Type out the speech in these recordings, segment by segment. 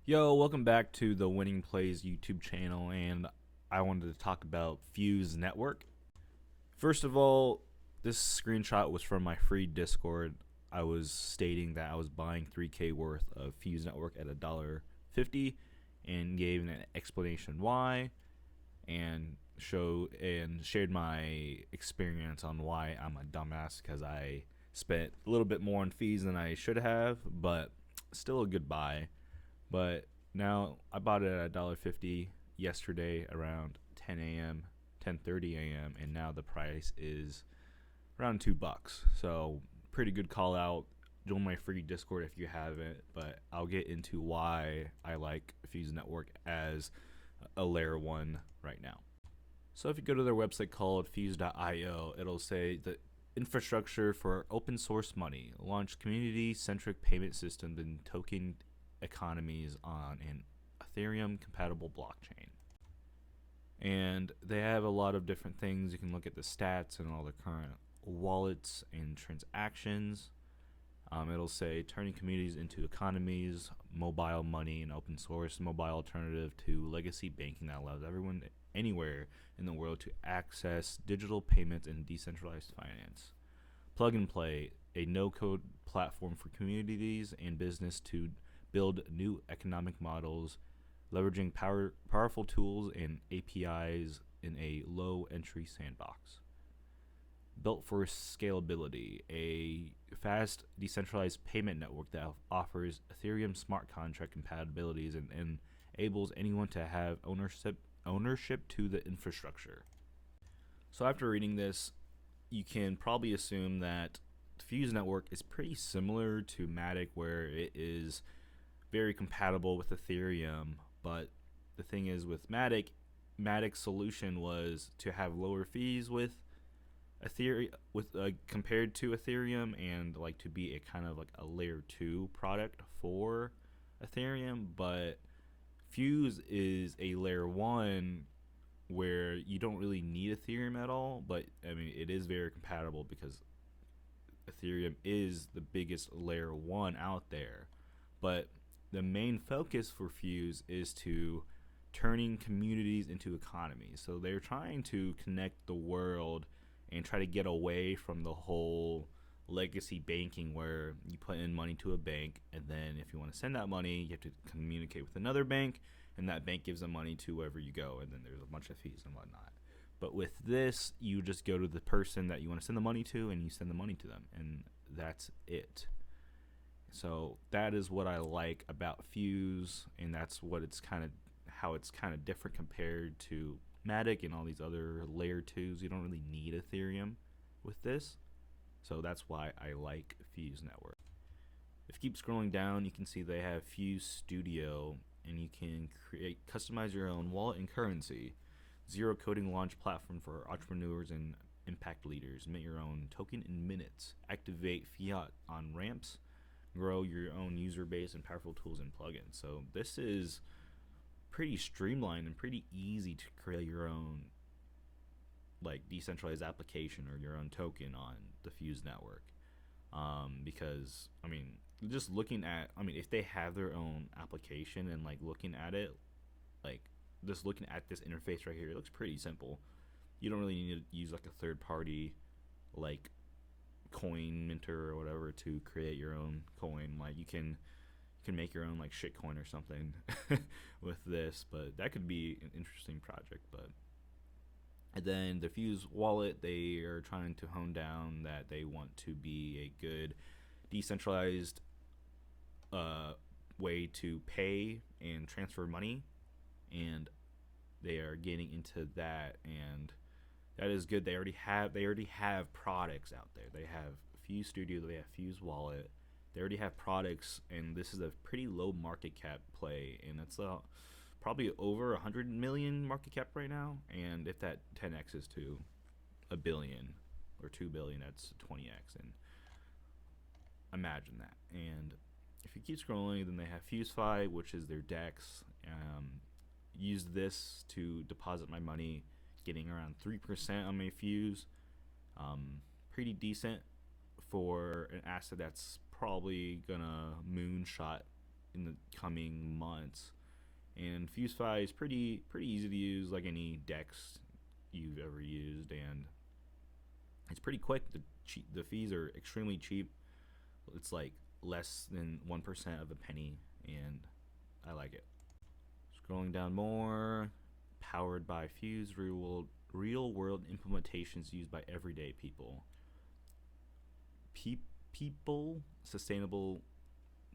Yo, welcome back to the Winning Plays YouTube channel, and I wanted to talk about Fuse Network. First of all, this screenshot was from my free Discord. I was stating that I was buying 3K worth of Fuse Network at $1.50 and gave an explanation why and shared my experience on why I'm a dumbass because I spent a little bit more on fees than I should have, but still a good buy. But now I bought it at $1.50 yesterday around 10 a.m., 10:30 a.m., and now the price is around $2. So pretty good call out. Join my free Discord if you haven't, but I'll get into why I like Fuse Network as a layer 1 right now. So if you go to their website called fuse.io, it'll say the infrastructure for open source money, launch community centric payment systems and token economies on an Ethereum compatible blockchain. And they have a lot of different things. You can look at the stats and all the current wallets and transactions. It'll say turning communities into economies, mobile money, and open source mobile alternative to legacy banking that allows everyone anywhere in the world to access digital payments and decentralized finance. Plug and Play, a no-code platform for communities and business to build new economic models, leveraging powerful tools and APIs in a low-entry sandbox. Built for scalability, a fast decentralized payment network that offers Ethereum smart contract compatibilities and enables anyone to have ownership to the infrastructure. So after reading this, you can probably assume that the Fuse network is pretty similar to Matic, where it is very compatible with Ethereum, but the thing is with Matic's solution was to have lower fees with Ethereum compared to Ethereum, and like to be a kind of like a layer 2 product for Ethereum. But Fuse is a layer 1 where you don't really need Ethereum at all, but I mean it is very compatible because Ethereum is the biggest layer 1 out there. But the main focus for Fuse is to turning communities into economies. So they're trying to connect the world and try to get away from the whole legacy banking where you put in money to a bank, and then if you want to send that money, you have to communicate with another bank, and that bank gives the money to wherever you go, and then there's a bunch of fees and whatnot. But with this, you just go to the person that you want to send the money to, and you send the money to them, and that's it. So that is what I like about Fuse, and that's what it's kind of how it's kind of different compared to Matic and all these other layer 2s. You don't really need Ethereum with this. So that's why I like Fuse Network. If you keep scrolling down, you can see they have Fuse Studio, and you can customize your own wallet and currency. Zero coding launch platform for entrepreneurs and impact leaders. Make your own token in minutes. Activate fiat on ramps. Grow your own user base and powerful tools and plugins. So this is pretty streamlined and pretty easy to create your own like decentralized application or your own token on the Fuse network. Because I mean, just looking at, I mean, if they have their own application and like looking at it, like just looking at this interface right here, it looks pretty simple. You don't really need to use like a third party like coin minter or whatever to create your own coin. Like you can make your own like shitcoin or something with this, but that could be an interesting project. But and then the Fuse wallet, they are trying to hone down that they want to be a good decentralized way to pay and transfer money, and they are getting into that, and that is good. They already have products out there. They have Fuse Studio, they have Fuse Wallet. They already have products, and this is a pretty low market cap play, and it's probably over 100 million market cap right now. And if that 10x is to a billion or 2 billion, that's 20x. And imagine that. And if you keep scrolling, then they have FuseFi, which is their DEX. Use this to deposit my money, getting around 3% on my Fuse. Pretty decent for an asset that's probably gonna moonshot in the coming months. And FuseFi is pretty easy to use, like any DEX you've ever used, and it's pretty quick. The fees are extremely cheap. It's like less than 1% of a penny, and I like it. Scrolling down more, powered by Fuse, real world implementations used by everyday people. People sustainable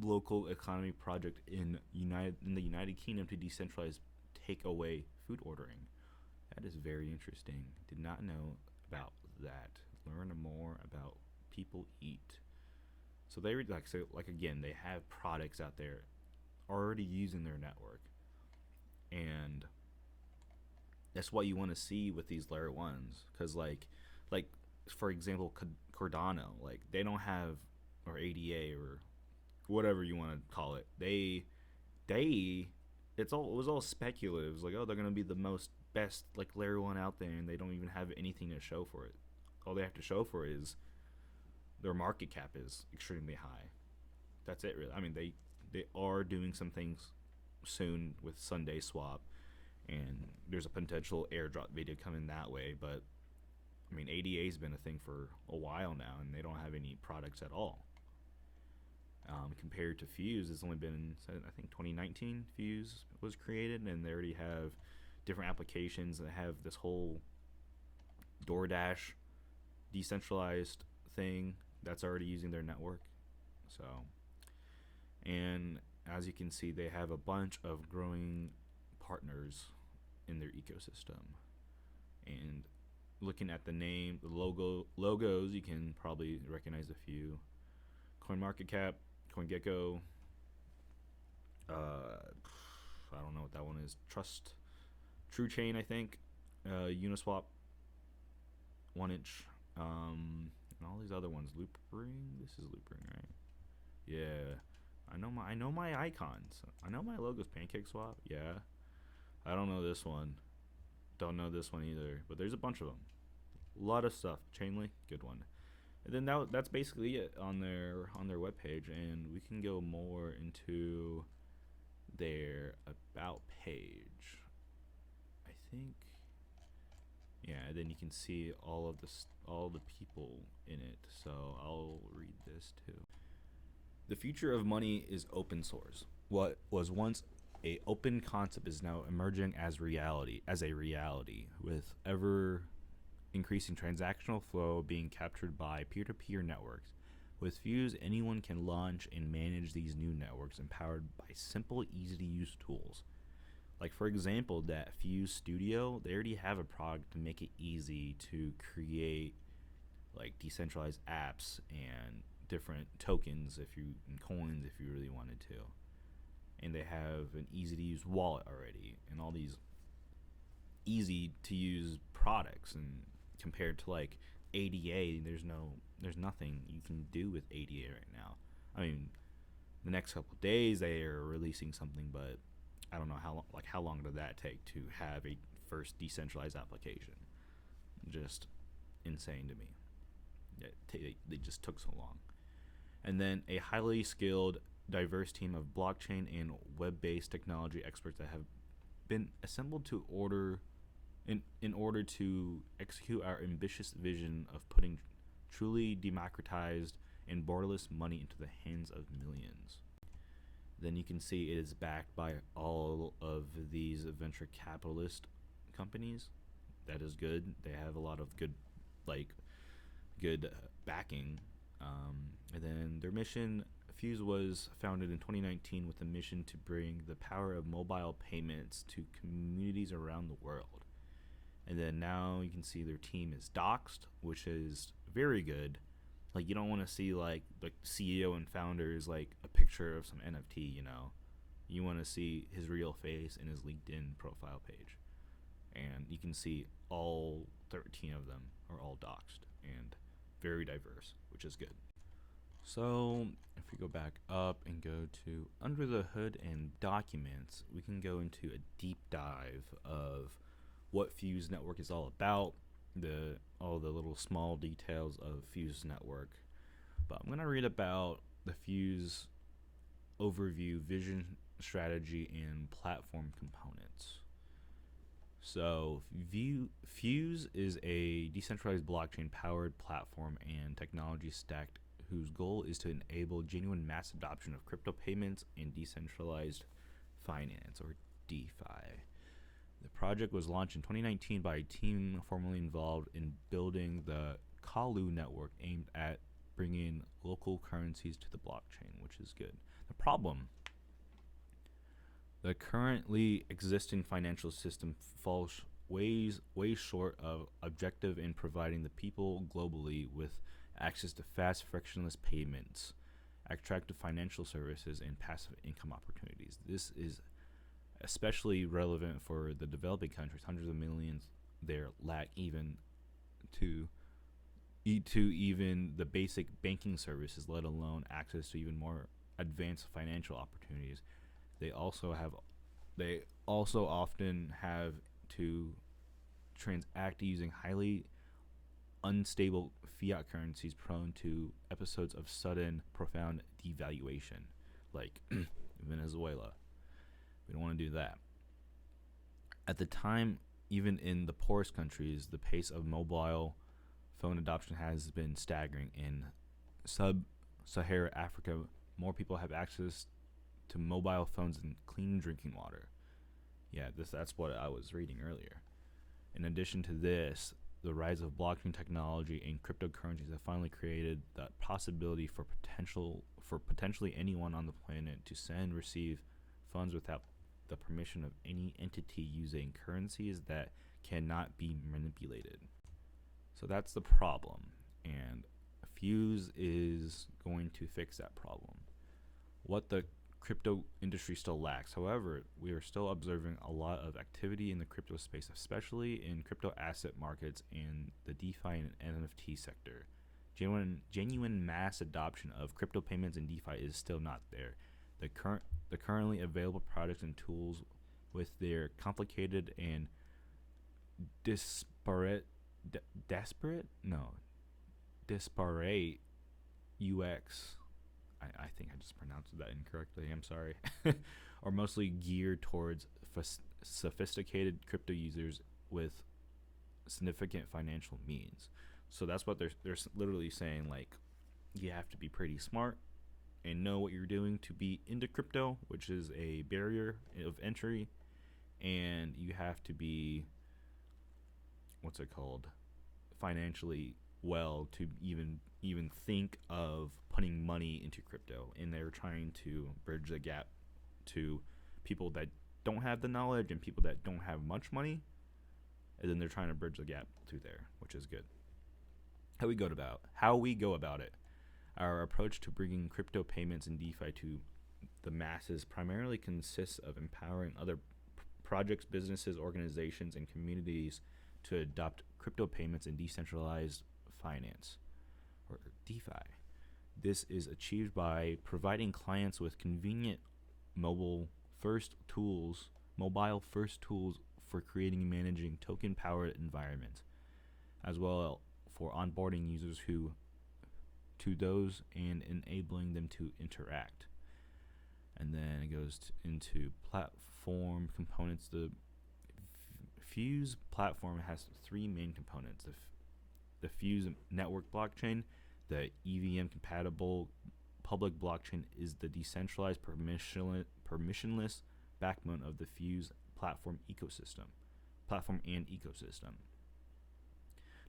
local economy project in the United Kingdom to decentralize takeaway food ordering. That is very interesting. Did not know about that. Learn more about People Eat. So they again, they have products out there already using their network, and that's what you want to see with these layer ones. Because like for example, Cardano, like they don't have, or ADA or whatever you want to call it. It was all speculative. It was like, oh, they're gonna be the best like layer one out there, and they don't even have anything to show for it. All they have to show for it is their market cap is extremely high. That's it, really. I mean, they are doing some things soon with Sunday Swap, and there's a potential airdrop video coming that way. But I mean, ADA's been a thing for a while now, and they don't have any products at all. Compared to Fuse, it's only been, I think, 2019 Fuse was created, and they already have different applications that have this whole DoorDash decentralized thing that's already using their network. So, and as you can see, they have a bunch of growing partners in their ecosystem. And looking at the name, the logos, you can probably recognize a few. CoinMarketCap, CoinGecko, I don't know what that one is. True Chain, I think. Uniswap, 1inch, and all these other ones. Loopring. This is Loopring, right? Yeah. I know my icons. I know my logos. PancakeSwap. Yeah. I don't know this one. Don't know this one either. But there's a bunch of them. A lot of stuff. Chainlink, good one. And then that's basically it on their webpage, and we can go more into their about page. I think, yeah. And then you can see all the people in it. So I'll read this too. The future of money is open source. What was once a open concept is now emerging as a reality, with ever increasing transactional flow being captured by peer-to-peer networks. With Fuse, anyone can launch and manage these new networks empowered by simple, easy-to-use tools. Like, for example, that Fuse Studio, they already have a product to make it easy to create like decentralized apps and different tokens and coins if you really wanted to. And they have an easy-to-use wallet already, and all these easy-to-use products. And compared to like ADA, there's nothing you can do with ADA right now. I mean, the next couple of days they are releasing something, but I don't know how long did that take to have a first decentralized application. Just insane to me. They just took so long. And then a highly skilled, diverse team of blockchain and web-based technology experts that have been assembled in order to execute our ambitious vision of putting truly democratized and borderless money into the hands of millions. Then you can see it is backed by all of these venture capitalist companies. That is good. They have a lot of good backing. And then their mission, Fuse was founded in 2019 with a mission to bring the power of mobile payments to communities around the world. And then now you can see their team is doxed, which is very good. Like, you don't want to see like CEO and founders like a picture of some NFT, you know. You want to see his real face and his LinkedIn profile page. And you can see all 13 of them are all doxed and very diverse, which is good. So if we go back up and go to under the hood and documents, we can go into a deep dive of what Fuse Network is all about, all the little small details of Fuse Network. But I'm going to read about the Fuse overview, vision, strategy, and platform components. So, Fuse is a decentralized blockchain powered platform and technology stack whose goal is to enable genuine mass adoption of crypto payments and decentralized finance, or DeFi. The project was launched in 2019 by a team formerly involved in building the Kalu network aimed at bringing local currencies to the blockchain, which is good. The problem: the currently existing financial system falls way short of objective in providing the people globally with access to fast, frictionless payments, attractive financial services, and passive income opportunities. This is especially relevant for the developing countries. Hundreds of millions there lack even to even the basic banking services, let alone access to even more advanced financial opportunities. They also often have to transact using highly unstable fiat currencies prone to episodes of sudden, profound devaluation, like Venezuela. We don't want to do that. At the time, even in the poorest countries, the pace of mobile phone adoption has been staggering. In sub-Saharan Africa, more people have access to mobile phones than clean drinking water. Yeah, that's what I was reading earlier. In addition to this, the rise of blockchain technology and cryptocurrencies have finally created the possibility for potentially anyone on the planet to send, receive funds without the permission of any entity using currencies that cannot be manipulated. So that's the problem, and Fuse is going to fix that problem. What the crypto industry still lacks, however, we are still observing a lot of activity in the crypto space, especially in crypto asset markets and the DeFi and NFT sector. Genuine mass adoption of crypto payments and DeFi is still not there. The currently available products and tools, with their complicated and disparate UX, I think I just pronounced that incorrectly, I'm sorry, are mostly geared towards sophisticated crypto users with significant financial means. So that's what they're literally saying, like, you have to be pretty smart and know what you're doing to be into crypto, which is a barrier of entry, and you have to be, financially well to even think of putting money into crypto. And they're trying to bridge the gap to people that don't have the knowledge and people that don't have much money, and then they're trying to bridge the gap to there, which is good. How we go about it. Our approach to bringing crypto payments and DeFi to the masses primarily consists of empowering other projects, businesses, organizations, and communities to adopt crypto payments and decentralized finance, or DeFi. This is achieved by providing clients with convenient mobile-first tools for creating and managing token-powered environments, as well for onboarding users to those and enabling them to interact. And then it goes into platform components. The Fuse platform has three main components: the Fuse network blockchain, the EVM compatible public blockchain is the decentralized permissionless backbone of the Fuse platform and ecosystem.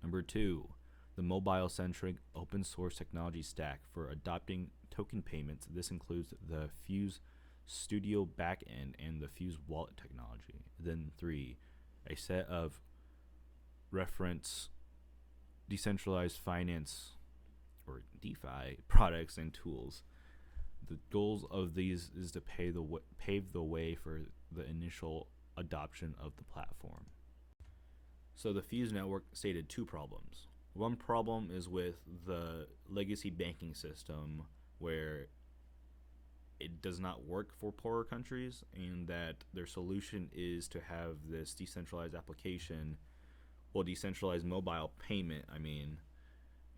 Number 2, the mobile-centric open-source technology stack for adopting token payments. This includes the Fuse Studio backend and the Fuse wallet technology. Then 3, a set of reference decentralized finance, or DeFi, products and tools. The goals of these is to pave the way for the initial adoption of the platform. So the Fuse network stated 2 problems. One problem is with the legacy banking system, where it does not work for poorer countries, and that their solution is to have this decentralized decentralized mobile payment,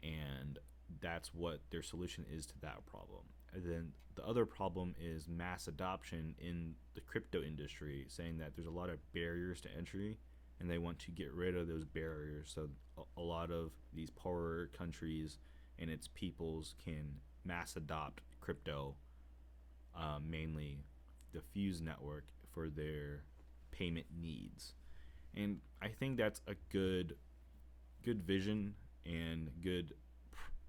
and that's what their solution is to that problem. then the other problem is mass adoption in the crypto industry, saying that there's a lot of barriers to entry, and they want to get rid of those barriers so a lot of these poorer countries and its peoples can mass adopt crypto, mainly the Fuse network, for their payment needs. And I think that's a good vision and good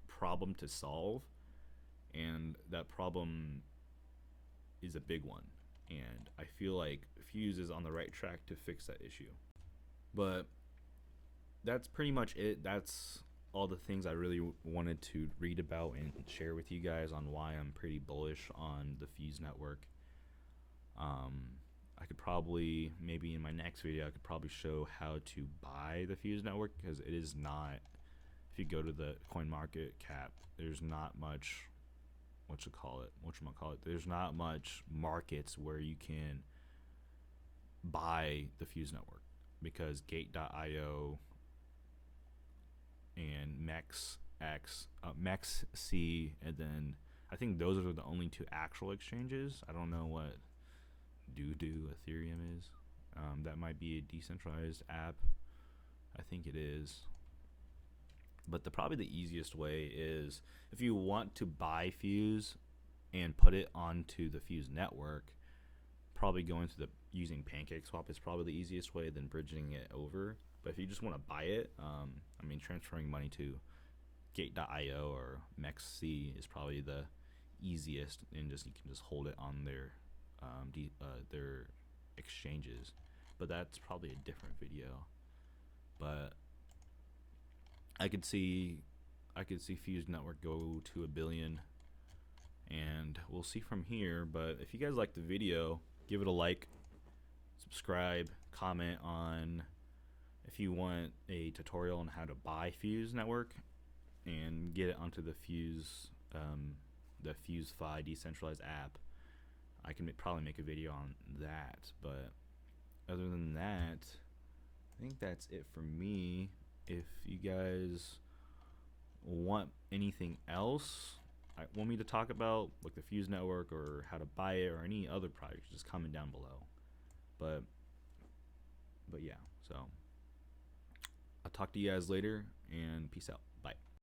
problem to solve, and that problem is a big one, and I feel like Fuse is on the right track to fix that issue. But that's pretty much it. That's all the things I really wanted to read about and share with you guys on why I'm pretty bullish on the Fuse network. I could probably, maybe in my next video, I could probably show how to buy the Fuse network, because it is not, if you go to the coin market cap, there's not much, there's not much markets where you can buy the Fuse network, because Gate.io and MEXC, and then I think those are the only two actual exchanges. I don't know what ethereum is. That might be a decentralized app. I think it is. But probably the easiest way is, if you want to buy Fuse and put it onto the Fuse network, probably going to using PancakeSwap is probably the easiest way than bridging it over. But if you just want to buy it, transferring money to Gate.io or MEXC is probably the easiest, and you can just hold it on their exchanges. But that's probably a different video. But I could see Fuse network go to 1 billion, and we'll see from here. But if you guys like the video, give it a like, subscribe, comment on if you want a tutorial on how to buy Fuse network and get it onto the FuseFi decentralized app. I can probably make a video on that. But other than that, I think that's it for me. If you guys want anything else want me to talk about, like the Fuse network or how to buy it or any other projects, just comment down below. But yeah, so I'll talk to you guys later, and peace out.